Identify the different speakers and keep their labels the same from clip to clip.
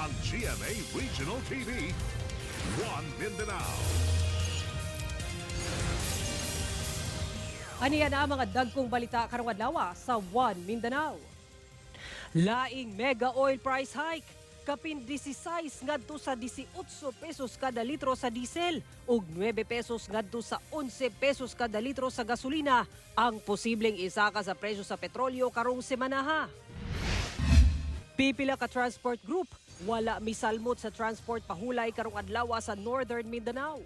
Speaker 1: ang GMA Regional TV, One Mindanao.
Speaker 2: Aniya na ang mga dagkong balita karong adlaw sa One Mindanao. Laing mega oil price hike. Kapin 16 ngadto sa 18 pesos kada litro sa diesel ug 9 pesos ngadto sa 11 pesos kada litro sa gasolina ang posibleng isaka sa presyo sa petrolyo karong semana. Pipila ka transport group wala misalmot sa transport pahulay karong adlaw sa Northern Mindanao.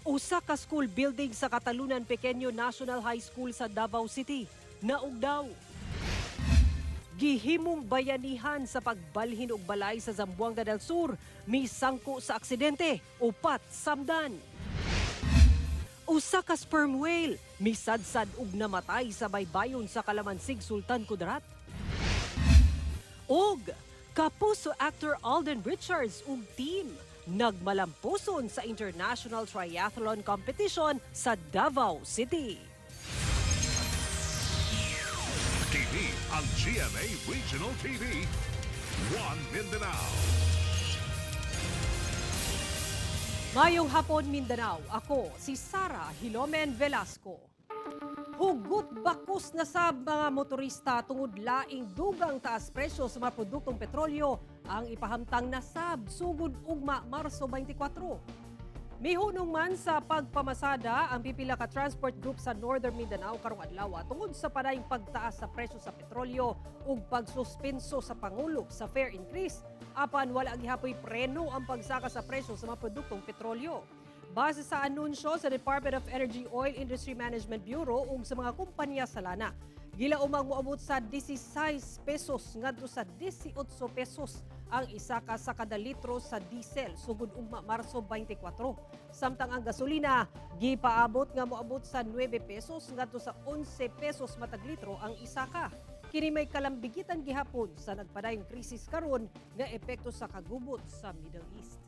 Speaker 2: Usa ka school building sa Katalunan Pequeño National High School sa Davao City naugdaw. Gihimong bayanihan sa pagbalhin og balay sa Zamboanga del Sur, misangko sa aksidente, upat samdan. Usa ka sperm whale, misadsad ug namatay sa baybayon sa Kalamansig, Sultan Kudarat. Og kapuso actor Alden Richards ug team nagmalampuson sa International Triathlon Competition sa Davao City.
Speaker 1: Kini ang GMA Regional TV, One Mindanao.
Speaker 2: Mayong hapon Mindanao, ako si Sara Hilomen Velasco. Hugot bakos na sa mga motorista tungod laing dugang taas presyo sa mga produktong petrolyo ang ipahamtang na sab sugod ugma Marso 24. Mihunong man sa pagpamasada ang pipila ka transport group sa Northern Mindanao karong adlaw tungod sa padayong pagtaas sa presyo sa petrolyo ug pagsuspenso sa Pangulo sa fare increase apan wala gihapoy preno ang pagsaka sa presyo sa mga produktong petrolyo. Base sa anunsyo sa Department of Energy Oil Industry Management Bureau ug sa mga kumpanya sa lana, gilaumang moabot sa 16 pesos ngadto sa 18 pesos ang isaka sa kada litro sa diesel sugod ugma Marso 24. Samtang ang gasolina gipaabot nga moabot sa 9 pesos ngadto sa 11 pesos matag litro ang isaka. Kini may kalambigitan gihapon sa nagpadayong krisis karon nga epekto sa kagubot sa Middle East.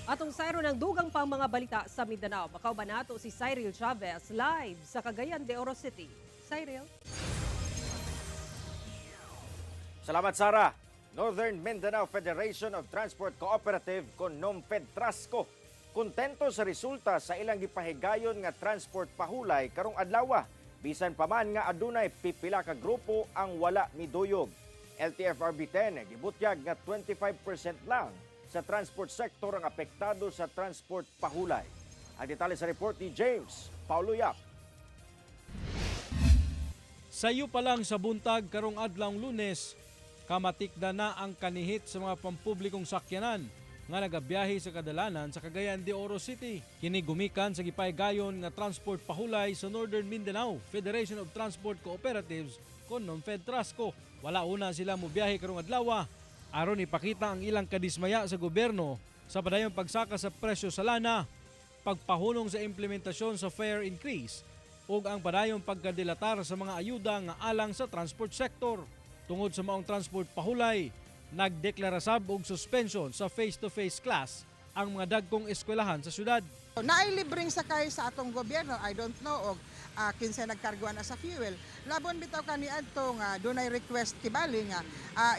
Speaker 2: Atong sayro ng dugang pang mga balita sa Mindanao, makauban nato si Cyril Chavez live sa Cagayan de Oro City. Cyril?
Speaker 3: Salamat, Sara. Northern Mindanao Federation of Transport Cooperative kon NOMFED Trasco kontento sa resulta sa ilang gipahigayon nga transport pahulay karong adlaw. Bisan pa man nga adunay pipila ka grupo ang wala miduyog. LTFRB 10 gibutyag nga 25% lang sa transport sector ang apektado sa transport pahulay. Ang detalye sa report ni James Paulo Yap.
Speaker 4: Sayo pa lang sa buntag karong adlawng Lunes, kamatikda na ang kanihit sa mga pampublikong sakyanan nga nagabiyahe sa kadalanan sa Cagayan de Oro City. Kini gumikan sa gipahigayon nga transport pahulay sa Northern Mindanao Federation of Transport Cooperatives kon NOMFED Trasco. Wala una sila mobiyahe karong adlaw aron ipakita ang ilang kadismaya sa gobyerno sa padayong pagsaka sa presyo sa lana, pagpahulong sa implementasyon sa fare increase ug ang padayong pagkadilatar sa mga ayuda nga alang sa transport sector. Tungod sa maong transport pahulay, nagdeklara sab og suspension sa face-to-face class ang mga dagkong eskwelahan sa syudad.
Speaker 5: Naay libreng sakay sa atong gobyerno, I don't know, og kinsa nagkarguan na sa fuel. Labon bitaw kani adto nga dunay request kibali nga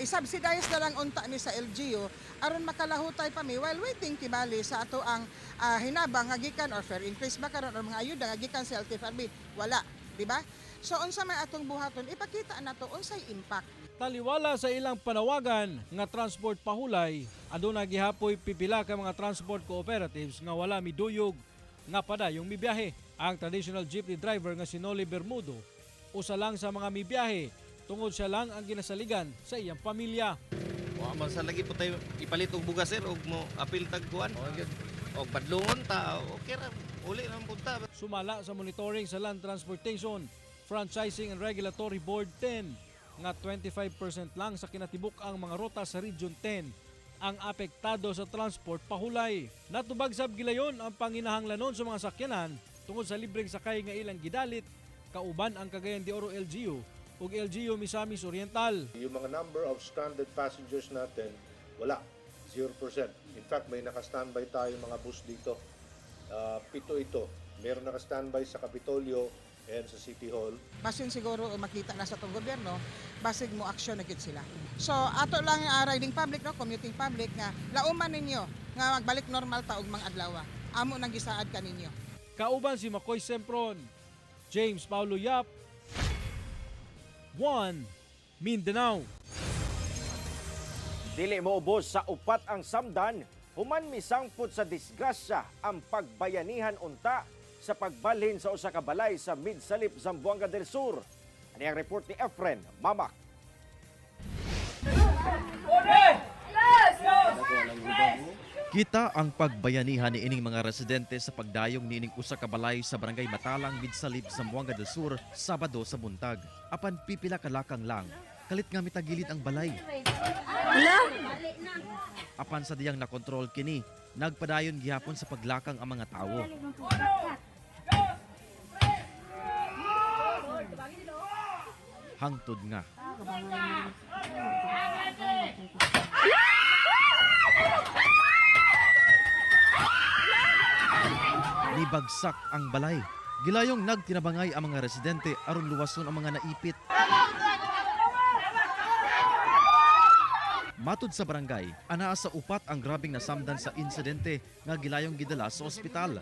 Speaker 5: i-subsidize na lang unta ni sa LGU aron makalahutay pa mi while waiting kibali sa ato ang hinabang nga gikan or fare increase ba karon or mga ayuda nga gikan sa LTFRB. Wala, di ba? So unsa may atong buhaton, ipakita nato unsay impact.
Speaker 4: Taliwala sa ilang panawagan nga transport pahulay, aduna gihapoy pipila ka mga transport cooperatives nga wala miduyog nga padayong mibiyahe. Ang traditional jeepney driver nga si Noli Bermudo, usa lang sa mga mibiyahe tungod siya lang ang ginasaligan sa iyang pamilya.
Speaker 6: Wa man sa lagi po tayo ipalit og bugas sir og mo apil tag kuan. Og badlongon ta okay ra uli ra punta.
Speaker 4: Sumala sa monitoring sa Land Transportation, Franchising and Regulatory Board 10 nga 25% lang sa kinatibuk ang mga rota sa Region 10 ang apektado sa transport pahulay. Natubag sab gilayon ang panginahanglanon sa mga sakyanan tungod sa libreng sakay nga ilang gidalit kauban ang Cagayan de Oro LGU ug LGU Misamis Oriental.
Speaker 7: Yung mga number of stranded passengers natin, wala. 0%. In fact, may naka-standby tayo mga bus dito. 7 ito. Meron naka-standby sa Kapitolyo, and sa City Hall.
Speaker 5: Basin siguro makita na sa itong gobyerno, basig mo aksyon na gid sila. So ato lang riding public, no, commuting public nga lauman ninyo nga magbalik normal ta og mga adlaw. Amo nang gisaad ka ninyo.
Speaker 4: Kauban si Makoy Sempron, James Paulo Yap, 1 Mindanao.
Speaker 3: Dili mo ubos sa upat ang samdan, human misangpot sa disgrasya ang pagbayanihan unta sa pagbalhin sa usa ka balay sa Midsalip, Zamboanga del Sur. Ani ang report ni Efren Mamak.
Speaker 8: Kita ang pagbayanihan ni ining mga residente sa pagdayong niining usa ka balay sa barangay Matalang, Midsalip, Zamboanga del Sur, Sabado sa buntag. Apan pipila ka lakang lang, kalit nga mitagilid ang balay. Apan sa diyang nakontrol kini, nagpadayon gihapon sa paglakang ang mga tawo. Hangtod nga. Nibagsak ang balay. Gilayong nagtinabangay ang mga residente aron luwason ang mga naipit. Matud sa barangay, anaa sa upat ang grabing nasamdan sa insidente nga gilayong gidala sa ospital.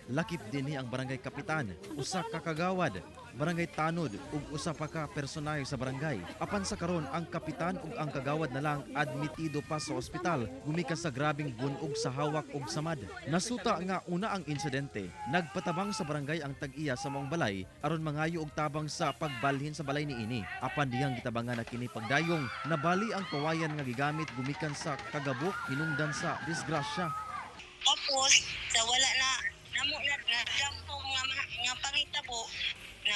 Speaker 8: Lakip dinhi ang barangay kapitan, usa ka kagawad, barangay tanod ug usa pa ka personahe sa barangay. Apan sa karon ang kapitan ug ang kagawad na lang admitido pa sa ospital gumikan sa grabing bunog sa hawak ug samad. Nasuta nga una ang insidente, nagpatabang sa barangay ang tag-iya sa maong balay aron mangayo og tabang sa pagbalhin sa balay niini. Apan dihang gitabangan na kini pagdayong nabali ang kawayan nga gigamit gumikan sa kagabok hinungdan sa disgrasya.
Speaker 9: Tapos sa wala na namo na dampo nga pangitabo na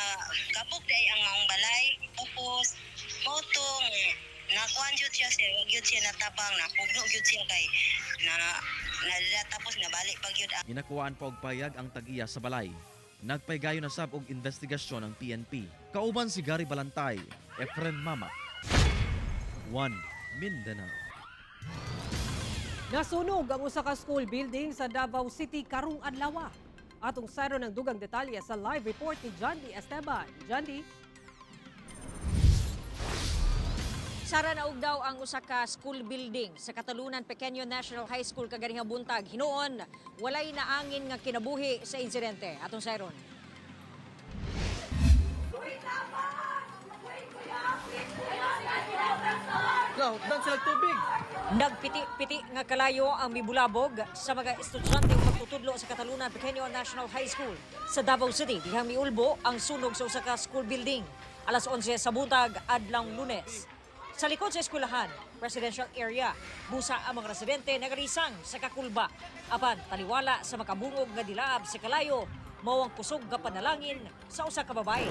Speaker 9: kabog day ang maong balay. Tapos motong nakuan jud siya sir, wag jud siya natabang na pugno jud siya kay na tapos nabalik pag yun.
Speaker 8: Ginakuhaan pa og payag ang tag-iya sa balay. Nagpaygayon na sab og investigasyon ang PNP. Kauban si Gary Balantay, Efren Mamak, 1 Mindanao.
Speaker 2: Nasunog ang usa ka school building sa Davao City karong adlaw. Atong saro ng dugang detalye sa live report ni Jandy Esteban. Jandy?
Speaker 10: Sara naug daw ang usa ka school building sa Katalunan Pequeño National High School kaganihang buntag. Hinuon walay naangin nga kinabuhi sa insidente. Atong sayron. Nagpiti-piti nga kalayo ang mibulabog sa mga estudyante ug magtutudlo sa Katalunan Pequeño National High School sa Davao City. Dihang miulbo ang sunog sa usa ka school building. Alas 11 sa buntag adlawng Lunes. Sa likod sa eskwelahan, residential area, busa ang mga residente nagarisang sa kakulba. Apan taliwala sa makabungog nga dilaab sa kalayo, mao ang kusog nga panalangin sa usa ka babae.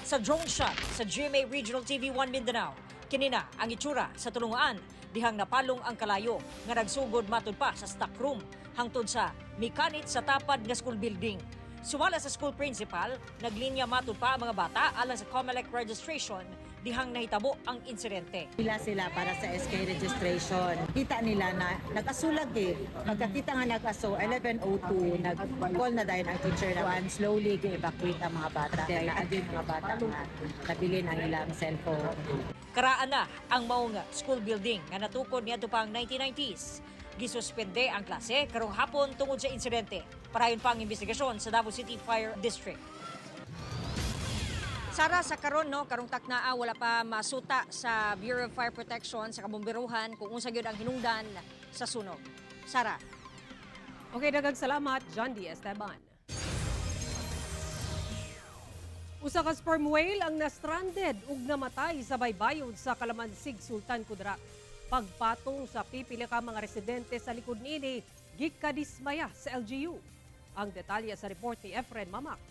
Speaker 10: Sa drone shot sa GMA Regional TV 1 Mindanao, kinina ang itsura sa tulungan dihang napalong ang kalayo nga nagsugod matud pa sa stock room hangtod sa mikanit sa tapad nga school building. Sumala sa school principal, naglinya matud pa ang mga bata alang sa COMELEC registration dihang nahitabo ang insidente.
Speaker 11: Pila sila para sa SK registration. Kita nila na nag-asulag Magkakita nga nag-aso, 11:02, nag-call na dahil ang teacher na slowly gi-evacuate ang mga bata. Kaya naadin mga bata nga nabilin ang ilang cellphone.
Speaker 10: Karaan na ang maong school building nga natukod niadto pang 1990s. Gisuspende ang klase karong hapon tungod sa insidente. Parayon pa ang investigasyon sa Davao City Fire District. Sara, sa karon karong taknaa wala pa masuta sa Bureau of Fire Protection sa kabomberuhan kung unsa gyud ang hinungdan sa sunog. Sara.
Speaker 2: Okay, daghang salamat, Jandy Esteban. Usa ka sperm whale ang na-stranded ug namatay sa baybayon sa Kalamansig, Sultan Kudarat. Pagpatong sa pipila ka mga residente sa likod niini, gikadismaya sa LGU. Ang detalye sa report ni Efren Mamak.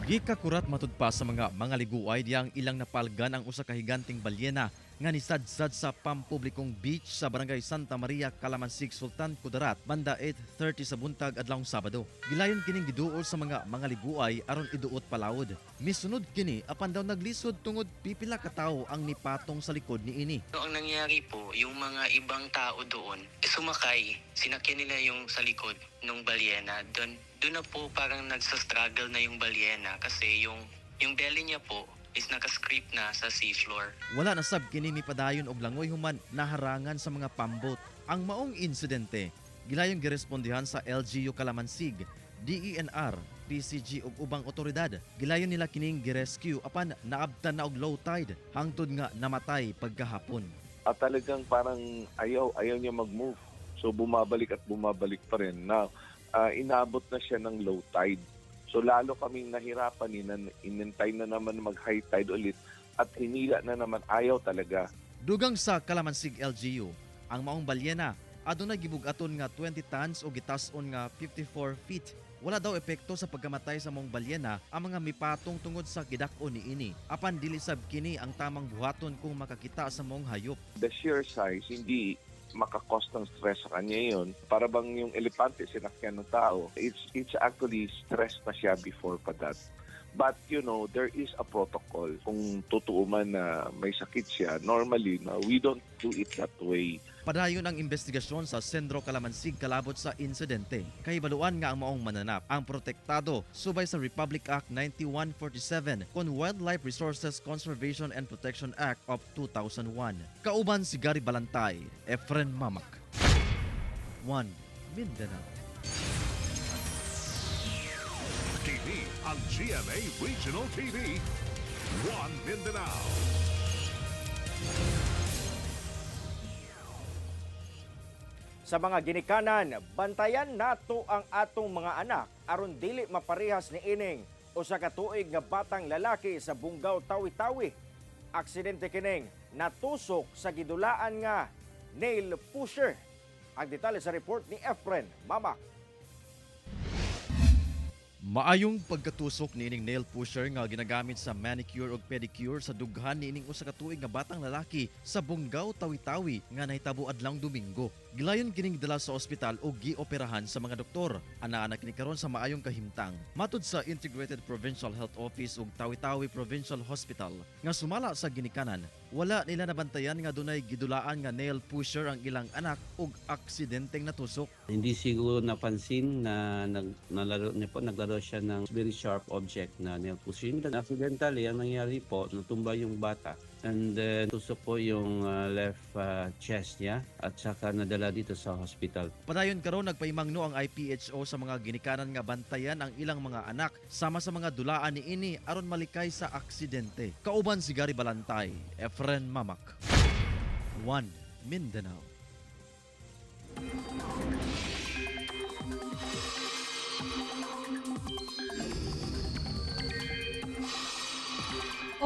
Speaker 8: Gikakurat matud pa sa mga liguay diyang ilang napalgan ang usa ka higanting balyena nga nisadsad sa pampublikong beach sa barangay Santa Maria, Calamansig, Sultan Kudarat banda 8:30 sa buntag adlawng Sabado. Gilayon kining giduol sa mga liguay aron iduot palawod. Misunod kini apan daw naglisod tungod pipila ka tawo ang nipatong sa likod niini.
Speaker 12: Ang nangyari po, yung mga ibang tao doon, sumakay, sinakyan nila yung sa likod ng balyena. Doon na po parang nagsa-struggle na yung balyena kasi yung belly niya po is nakascript na sa seafloor.
Speaker 8: Wala na sab kini mipadayon og langoy human naharangan sa mga pambot. Ang maong insidente gilayong girespondihan sa LGU Calamansig, DENR, PCG ug ubang otoridad. Gilayon nila kining girescue apan naabtan na og low tide hangtod nga namatay pagkahapon.
Speaker 13: At talagang parang ayaw niya mag-move. So bumabalik pa rin. Now, inabot na siya ng low tide. So lalo kaming nahirapan, inintay na naman mag-high tide ulit at hinila na naman, ayaw talaga.
Speaker 8: Dugang sa Calamansig LGU, ang maong balyena adunay gibugaton nga 20 tons o gitas-on nga 54 feet. Wala daw epekto sa pagkamatay sa maong balyena ang mga mipatong tungod sa gidak-on niini. Apan dili sab kini ang tamang buhaton kung makakita sa maong hayop.
Speaker 13: The sheer size, hindi makakos ng stress sa kanya yun. Para bang yung elepante sinakyan ng tao, it's actually stress na siya before pa that. But there is a protocol. Kung totoo man na may sakit siya, normally we don't do it that way.
Speaker 8: Padayon ang investigasyon sa Sendro Calamansig kalabot sa insidente. Kahibaluan nga ang maong mananap ang protektado subay sa Republic Act 9147 kon Wildlife Resources Conservation and Protection Act of 2001. Kauban si Gary Balantay, Efren Mamak. 1 Mindanao.
Speaker 1: TV ang GMA Regional TV. 1 Mindanao.
Speaker 3: Sa mga ginikanan, bantayan nato ang atong mga anak aron dili maparehas ni ining usa ka tuig nga batang lalaki sa Bungaw, Tawi-Tawi. Aksidente kining natusok sa gidulaan nga nail pusher. Ang detalye sa report ni Efren Mamak.
Speaker 8: Maayong pagkatusok niining nail pusher nga ginagamit sa manicure ug pedicure sa dughan niining usa ka tuig nga batang lalaki sa Bungaw, Tawi-Tawi nga nahitabo adlawng Domingo. Gilayon kining dala sa ospital ug gioperahan sa mga doktor. Ana-ana kini karon sa maayong kahimtang. Matud sa Integrated Provincial Health Office ug Tawi-Tawi Provincial Hospital nga sumala sa ginikanan, wala nila nabantayan nga dunay gidulaan nga nail pusher ang ilang anak ug aksidenteng natusok.
Speaker 14: Hindi siguro napansin na naglaro siya ng very sharp object na nail pusher. Accidentally, ang nangyari po, natumba yung bata. And then, tusok po yung left chest niya at saka nadala dito sa hospital.
Speaker 8: Padayon karon nagpaimangno ang IPHO sa mga ginikanan nga bantayan ang ilang mga anak sama sa mga dulaan niini aron malikay sa aksidente. Kauban si Gary Balantay, Efren Mamak. 1 Mindanao.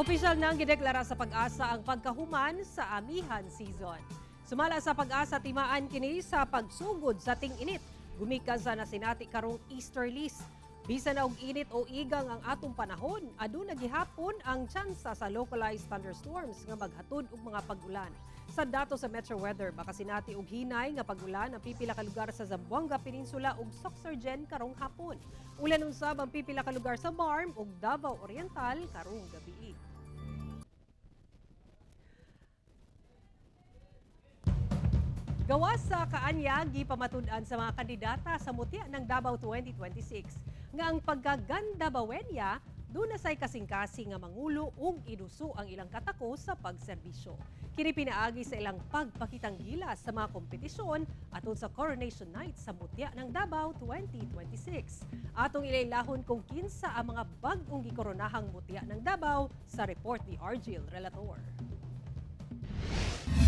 Speaker 2: Opisyal nang gideklara sa Pag-asa ang pagkahuman sa amihan season. Sumala sa Pag-asa timaan kini sa pagsugod sa ting-init. Gumikan sa nasinati karong Easterlies. Bisan na og init o igang ang atong panahon, aduna gihapon ang tsansa sa localized thunderstorms nga maghatod og mga pag-ulan. Sa dato sa Metro Weather, makasinati og hinay nga pag-ulan ang pipila ka lugar sa Zamboanga Peninsula ug Sorsogon karong hapon. Ulan unsab ang pipila ka lugar sa Marm ug Davao Oriental karong gabi. Gawas sa kaanyag, gipamatud-an sa mga kandidata sa mutya ng Davao 2026 nga ang pagkagandabawenya doon na say kasing-kasing nga mangulo ug iduso ang ilang katako sa pagserbisyo. Kini pinaagi sa ilang pagpakitang gilas sa mga kompetisyon atol sa Coronation Night sa mutya ng Davao 2026. Atong ilailahon kung kinsa ang mga bag-ong gikoronahang mutya ng Davao sa report ni Argil Relator.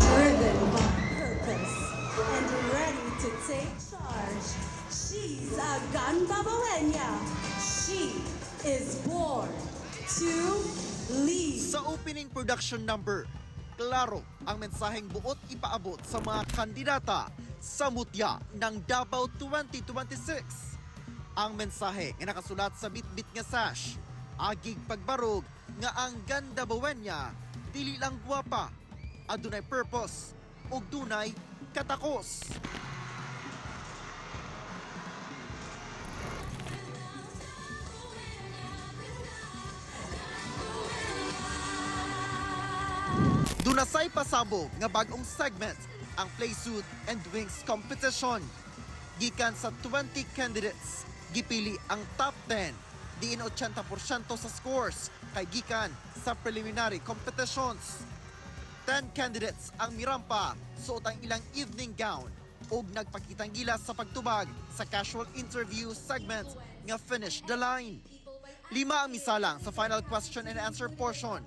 Speaker 15: Driven by purpose and ready to take charge. She's a Gandabawenya. She is born to lead.
Speaker 16: Sa opening production number, klaro ang mensaheng buot ipaabot sa mga kandidata sa mutya ng Davao 2026. Ang mensahe ay nakasulat sa bitbit nga sash, agig pagbarog nga ang Gandabawenya dili lang gwapa, adunay purpose ug dunay katakos. Dunasay pasabog nga bag-ong segment ang Playsuit and Wings competition. Gikan sa 20 candidates, gipili ang top 10, diin 80% sa scores kay gikan sa preliminary competitions. 10 candidates ang mirampa, suot ang ilang evening gown ug nagpakitang gilas sa pagtubag sa casual interview segment nga Finish the Line. 5 ang misalang sa final question and answer portion.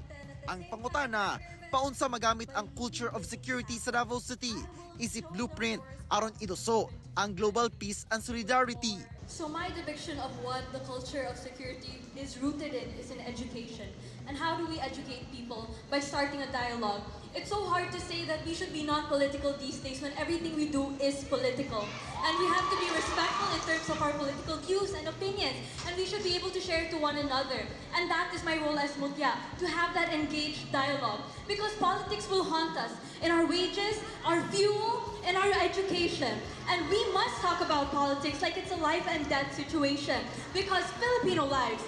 Speaker 16: Ang pangutana, paunsa magamit ang culture of security sa Davao City isip blueprint aron iduso ang global peace and solidarity.
Speaker 17: So my depiction of what the culture of security is rooted in is in education. And how do we educate people? By starting a dialogue. It's so hard to say that we should be non-political these days when everything we do is political. And we have to be respectful in terms of our political views and opinions. And we should be able to share to one another. And that is my role as Mutya, to have that engaged dialogue. Because politics will haunt us in our wages, our fuel, and our education. And we must talk about politics like it's a life and death situation. Because Filipino lives,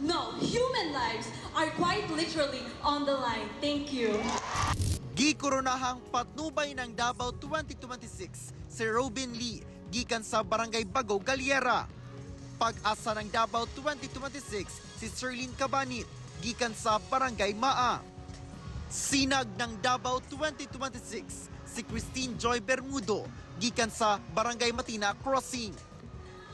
Speaker 17: no, human lives are quite literally on the line. Thank you.
Speaker 16: Gikoronahang patnubay ng Davao 2026 si Robin Lee gikan sa Barangay Bago, Galiera. Pag-asa ng Davao 2026 si Serlin Cabanit gikan sa Barangay Maa. Sinag ng Davao 2026 si Christine Joy Bermudo gikan sa Barangay Matina Crossing.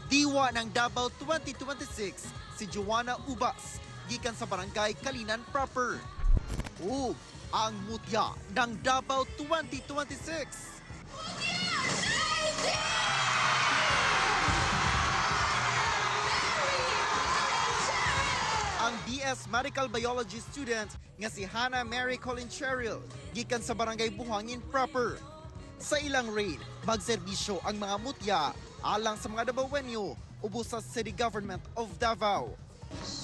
Speaker 16: Diwa ng Davao 2026 si Joanna Ubas gikan sa Barangay Kalinan Proper. Ug ang mutya ng Davao 2026. Ang BS Medical Biology student nga si Hannah Mary Colin Cheryl gikan sa Barangay Buhangin Proper. Sa ilang raid, magserbisyo ang mga mutya alang sa mga Davaoenyo ubos sa City Government of Davao.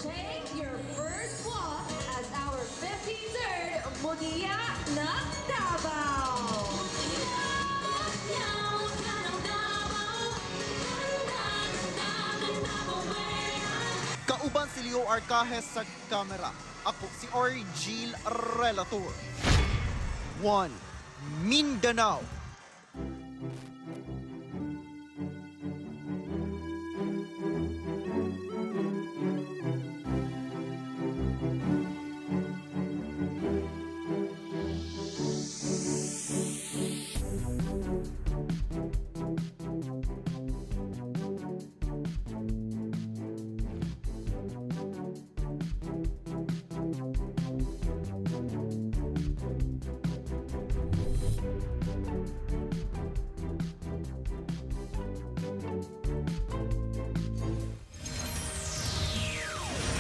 Speaker 15: Take your first walk as our 53rd Mutya ng Davao.
Speaker 16: Kauban si Leo Arcajes sa kamera. Ako si Orgil Relator. 1. Mindanao.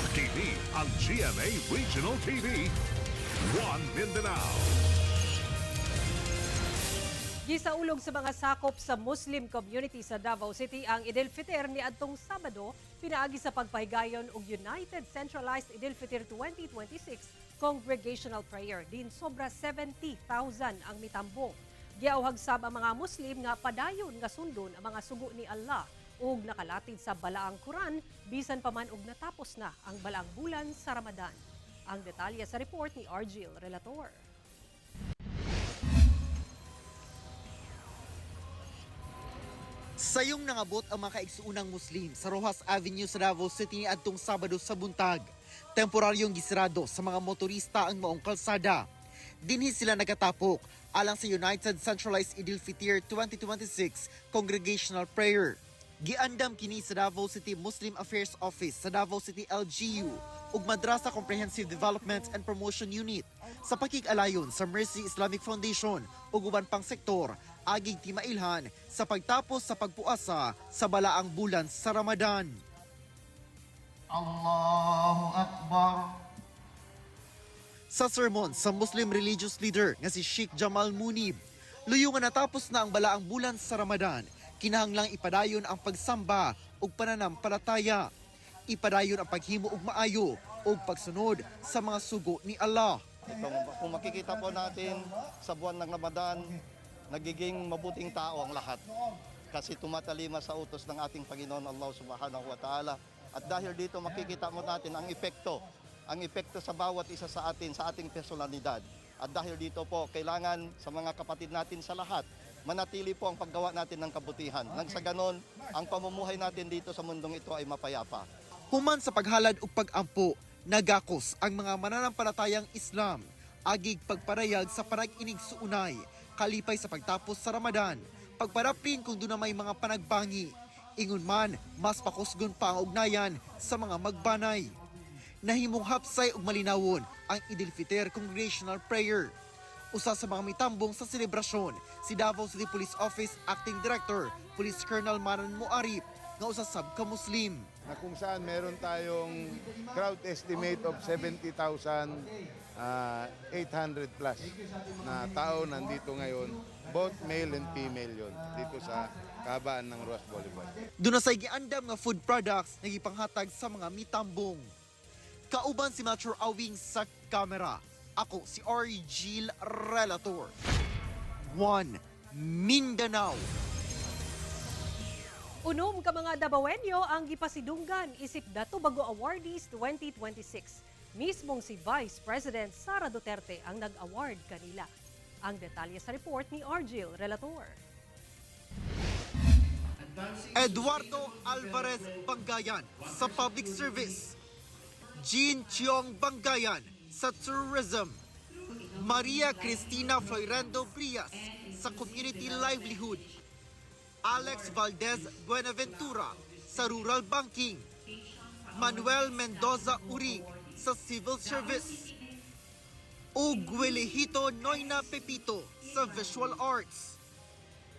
Speaker 1: TV ang GMA Regional TV. One Mindanao.
Speaker 2: Gisaulog sa mga sakop sa Muslim community sa Davao City ang Idil Fitr ni adtong Sabado, pinaagi sa pagpahigayon og United Centralized Idil Fitr 2026 Congregational Prayer. Din sobra 70,000 ang mitambong. Giauhag sab ang mga Muslim nga padayon nga sundon ang mga sugo ni Allah ug nakalatid sa balaang Quran bisan pa man og natapos na ang balaang bulan sa Ramadan. Ang detalye sa report ni Argil Relator.
Speaker 16: Sayong nangabot ang mga kaigsuunang Muslim sa Rojas Avenue sa Davao City adtong Sabado sa buntag. Temporaryong gisirado sa mga motorista ang maong kalsada. Dinhi sila nagatapok alang sa United Centralized Idil Fitr 2026 Congregational Prayer. Giandam kini sa Davao City Muslim Affairs Office sa Davao City LGU ug Madrasa Comprehensive Development and Promotion Unit sa pakig-alayon sa Mercy Islamic Foundation ug uban pang sektor aging timailhan sa pagtapos sa pagpuasa sa balaang bulan sa Ramadan. Allahu Akbar. Sa sermon sa Muslim religious leader nga si Sheikh Jamal Munib, luyo nga natapos na ang balaang bulan sa Ramadan, kinahanglang ipadayon ang pagsamba ug pananampalataya. Ipadayon ang paghimo og maayo ug pagsunod sa mga sugo ni Allah.
Speaker 18: Kung makikita po natin sa buwan ng Ramadan, nagiging mabuting tao ang lahat. Kasi tumatalima sa utos ng ating Panginoon Allah Subhanahu wa Ta'ala. At dahil dito makikita mo natin ang epekto sa bawat isa sa atin, sa ating personalidad. At dahil dito po, kailangan sa mga kapatid natin sa lahat, manatili po ang paggawa natin ng kabutihan. Nang sa ganon, ang pamumuhay natin dito sa mundong ito ay mapayapa.
Speaker 16: Human sa paghalad ug pag-ampo, nagakos ang mga mananampalatayang Islam, agig pagparayag sa parag-inig suunay, kalipay sa pagtapos sa Ramadan, pagparapin kung doon na may mga panagbangi. Ingon man, mas pakusgon pa ang ugnayan sa mga magbanay. Nahimong hapsay ug malinawon ang Idil Fitr Congregational Prayer. Usa sa mga mitambong sa selebrasyon, si Davao City Police Office Acting Director, Police Colonel Manan Muarip, nga usa sab ka Muslim.
Speaker 19: Na kung saan meron tayong crowd estimate of 70,800 plus na tao nandito ngayon, both male and female yon dito sa kahabaan ng Roas Boulevard.
Speaker 16: Doon na sa giandam nga food products na gipanghatag sa mga mitambong. Kauban si Metro Awing sa kamera. Ako si R.E. Gil Relator. 1 Mindanao.
Speaker 2: Unom ka mga Davaoenyo ang gipasidunggan isip Dato Bago Awardees 2026. Mismong si Vice President Sara Duterte ang nag-award kanila. Ang detalye sa report ni Argil Relator.
Speaker 16: Eduardo Alvarez Bangayan sa Public Service. Jean Chiong Bangayan sa Tourism. Maria Cristina Floyrendo Brias sa Community Livelihood. Alex Valdez Buenaventura sa Rural Banking. Manuel Mendoza Urig sa Civil Service. ug Guilejito Noyna Pepito sa Visual Arts.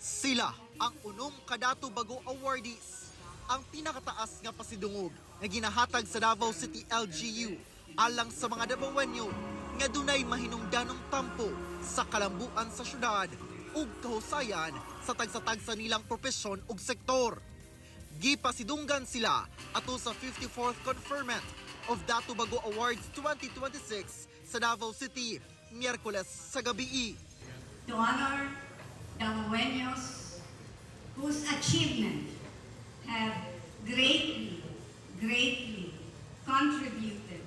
Speaker 16: Sila ang unong Kadato Bago Awardees, ang pinakataas nga pasidungog nga ginahatag sa Davao City LGU alang sa mga Davaoenyo nga dunay mahinungdanong tampo sa kalambuan sa syudad ug kahusayan sa tagsa-tagsa nilang propesyon ug sektor. Gipasidunggan sila ato sa 54th conferment of Dato Bago Awards 2026 sa Davao City, Miyerkules sa gabi.
Speaker 20: To honor Davaoenos whose achievement have greatly contributed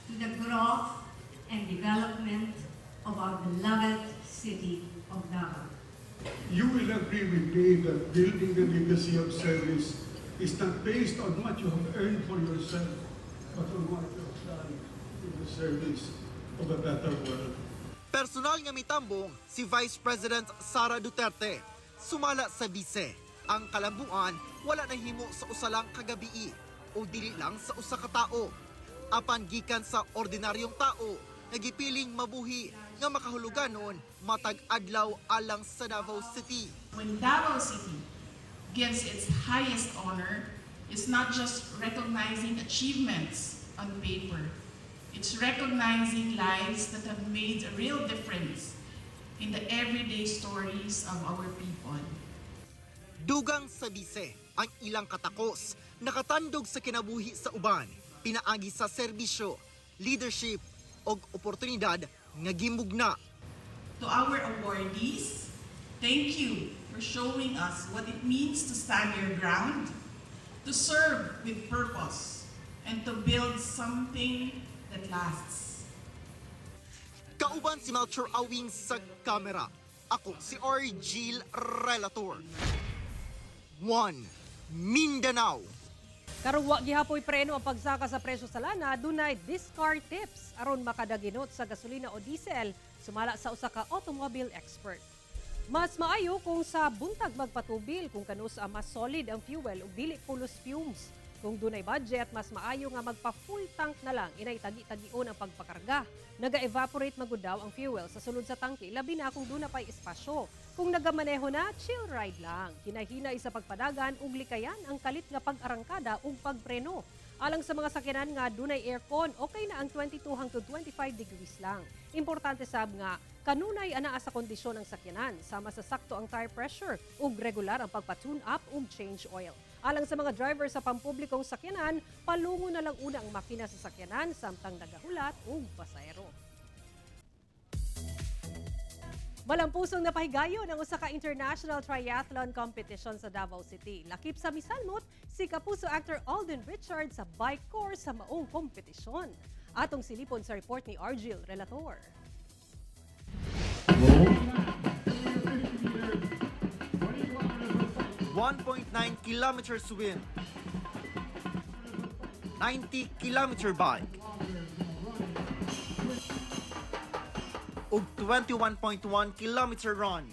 Speaker 20: to the growth and development of our beloved city of Davao.
Speaker 21: You will agree with me that building the legacy of service is not based on what you have earned for yourself, but on what you have done in the service of a better world.
Speaker 16: Personal nga mitambong si Vice President Sara Duterte. Sumala sa bise, ang kalambuan wala na himo sa usa lang kagabi o dili lang sa usa ka tao. Apan gikan sa ordinaryong tao, nagipiling mabuhi nga makahuluganon matag adlaw alang sa Davao City.
Speaker 22: When Davao City gives its highest honor, it's not just recognizing achievements on paper. It's recognizing lives that have made a real difference in the everyday stories of our people.
Speaker 16: Dugang sa bise ang ilang katakos, nakatandog sa kinabuhi sa uban, pinaagi sa serbisyo, leadership o oportunidad nga gimugna.
Speaker 22: To our awardees, thank you for showing us what it means to stand your ground, to serve with purpose, and to build something that lasts.
Speaker 16: Kauban si Melchor Awing sa kamera. Ako si Argil Relator. 1 Mindanao.
Speaker 2: Karong wa gihapoy preno ang pagsaka sa presyo sa lana, dunay discard tips aron makadaginot sa gasolina o diesel, sumala sa usa ka automobile expert. Mas maayo kung sa buntag magpatubil kung kanus mas solid ang fuel ug dili pulos fumes. Kung dunay budget, mas maayo nga magpa-full tank na lang, inay tagi-tagion ang pagpakarga. Naga-evaporate magud daw ang fuel sa sulod sa tangke, labi na kung duna pay espasyo. Kung nagamaneho na, chill ride lang. Hinahinay sa pagpadagan ug likayan ang kalit nga pag-arangkada ug pagpreno. Alang sa mga sakyanan nga dunay aircon, okay na ang 22 hangtod 25 degrees lang. Importante sab nga kanunay anaa sa kondisyon ng sakyanan, sama sa sakto ang tire pressure ug regular ang pagpa-tune up ug change oil. Alang sa mga driver sa pampublikong sakyanan, palungo na lang una ang makina sa sakyanan samtang nagahulat ug pasahero. Malampusong napahigayon ang usa ka international triathlon competition sa Davao City. Lakip sa misalmot si Kapuso actor Alden Richards sa bike course sa maong kompetisyon. Atong silipon sa report ni Argil Relator.
Speaker 16: 1.9 kilometer swim, 90 kilometer bike, ug 21.1 kilometer run.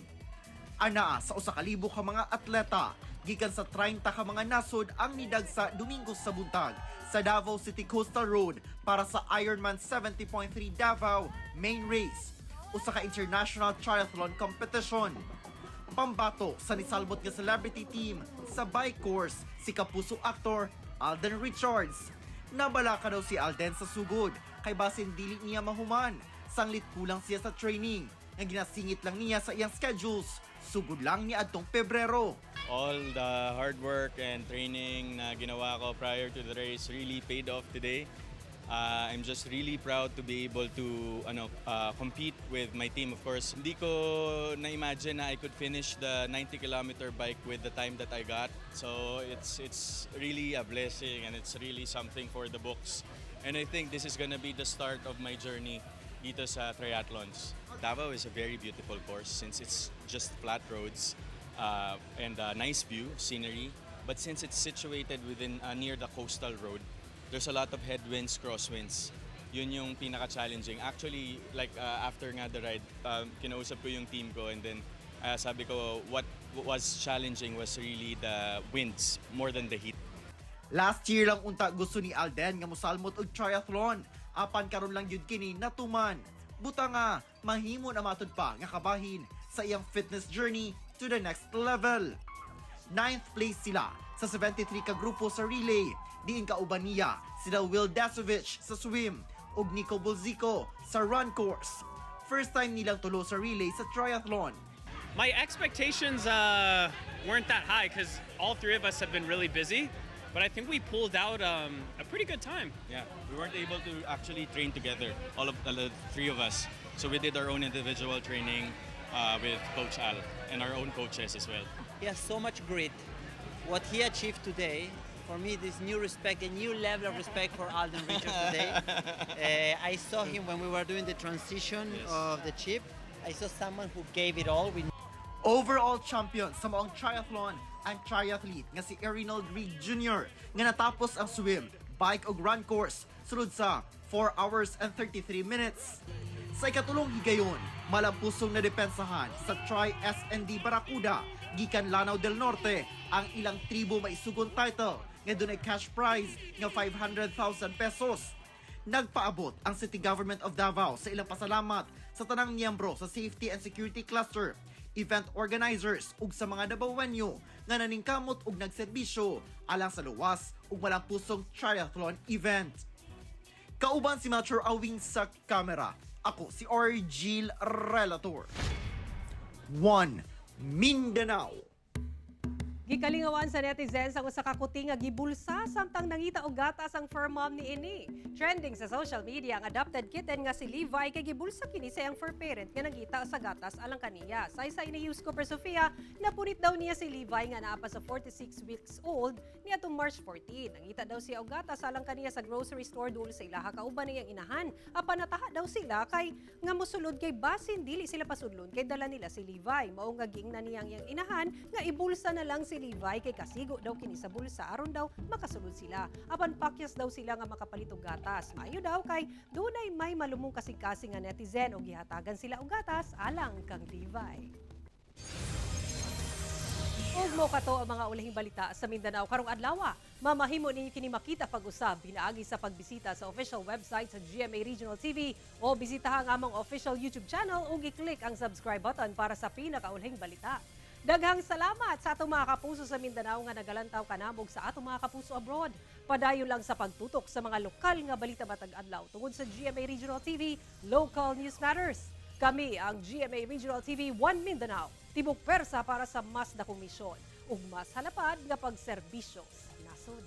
Speaker 16: Anaa sa usa ka libo ka mga atleta gikan sa 30 ka mga nasod ang nidagsa Domingo sa buntag sa Davao City Coastal Road para sa Ironman 70.3 Davao Main Race, usa ka international triathlon competition. Pambato sa nisalbot nga celebrity team sa bike course si Kapuso actor Alden Richards. Nabala ka daw si Alden sa sugod kay basin dili niya mahuman, sanglit kulang siya sa training nga ginasingit lang niya sa iyang schedules. Sugod lang ni adtong Pebrero.
Speaker 6: All the hard work and training na ginawa ko prior to the race really paid off today. I'm just really proud to be able to compete with my team. Of course, hindi ko na-imagine na I could finish the 90-kilometer bike with the time that I got. So it's really a blessing and it's really something for the books. And I think this is gonna be the start of my journey dito sa triathlons. Davao is a very beautiful course since it's just flat roads and a nice view, scenery. But since it's situated within near the coastal road, there's a lot of headwinds, crosswinds. Yun yung pinaka-challenging. Actually, after nga the ride, kinausap ko yung team ko and then sabi ko what was challenging was really the winds more than the heat.
Speaker 16: Last year lang unta gusto ni Alden nga mosalmot og triathlon. Apan karon lang yun kini natuman. Buta nga, mahimo na matud pa nga kabahin sa iyang fitness journey to the next level. 9th place sila sa 73 ka grupo sa relay. Diin kauban niya sila Will Dasovich sa swim ug Nico Bolzico sa run course. First time nilang tulo sa relay sa triathlon.
Speaker 7: My expectations weren't that high because all three of us have been really busy, but I think we pulled out a pretty good time.
Speaker 6: Yeah, we weren't able to actually train together, all of the three of us. So we did our own individual training with Coach Al and our own coaches as well.
Speaker 23: He has so much grit. What he achieved today, for me, this new respect, a new level of respect for Alden Richards today. I saw him when we were doing the transition of the chip. I saw someone who gave it all.
Speaker 16: Overall champion sa maong triathlon ang triathlete nga si Erinald Reed Jr. nga natapos ang swim, bike ug run course sulod sa 4 hours and 33 minutes. Sa ikatulong higayon, malampusong na depensahan sa Tri-SND Barracuda gikan Lanao del Norte ang ilang tribo maisugon title nga dunay cash prize nga 500,000 pesos. Nagpaabot ang City Government of Davao sa ilang pasalamat sa tanang miyembro sa Safety and Security Cluster, event organizers ug sa mga Davaoenyo nga naningkamot ug nagserbisyo alang sa luwas ug malampusong triathlon event. Kauban si Mature Awing sa kamera. Ako si Argil Relator. 1 Mindanao.
Speaker 2: Gikalingawan sa netizens ang usa ka kuti nga gibulsa samtang nangita og gatas ang fur mom ni ini. Trending sa social media ang adopted kitten nga si Levi kay gibulsa kini sa iyang fur parent nga nangita sa gatas alang kaniya. Sa ni Cooper Sofia, napunit daw niya si Levi nga naa pa sa 46 weeks old niadtong March 14. Nangita daw siya og gatas alang kaniya sa grocery store duol sa ilaha kauban niyang inahan. Apan nataha daw sila kay nga mosulod kay basin dili sila pasudlon kay dala nila si Levi. Mao nga giingnan niyang iyang inahan nga ibulsa na lang si Levi kay kasigo daw kini sa bulsa aron daw makasulod sila. Apan pakyas daw sila nga makapalit og gatas. Maayo daw kay dunay may malumong kasing-kasing nga netizen og gihatagan sila og gatas alang kang Levi. Og mo kato ang mga ulahing balita sa Mindanao karong adlaw. Mamahimo ninyo kini makita pag-usab pinaagi sa pagbisita sa official website sa GMA Regional TV o bisitahan ang among official YouTube channel ug i-click ang subscribe button para sa pinakaulahing balita. Daghang salamat sa atong mga kapuso sa Mindanao nga nagalantaw kanamog sa atong mga kapuso abroad. Padayon lang sa pagtutok sa mga lokal nga balita matag adlaw tungod sa GMA Regional TV, Local News Matters. Kami ang GMA Regional TV 1 Mindanao, tibok persa para sa mas dakong misyon ug mas halapad nga pagserbisyo sa nasod.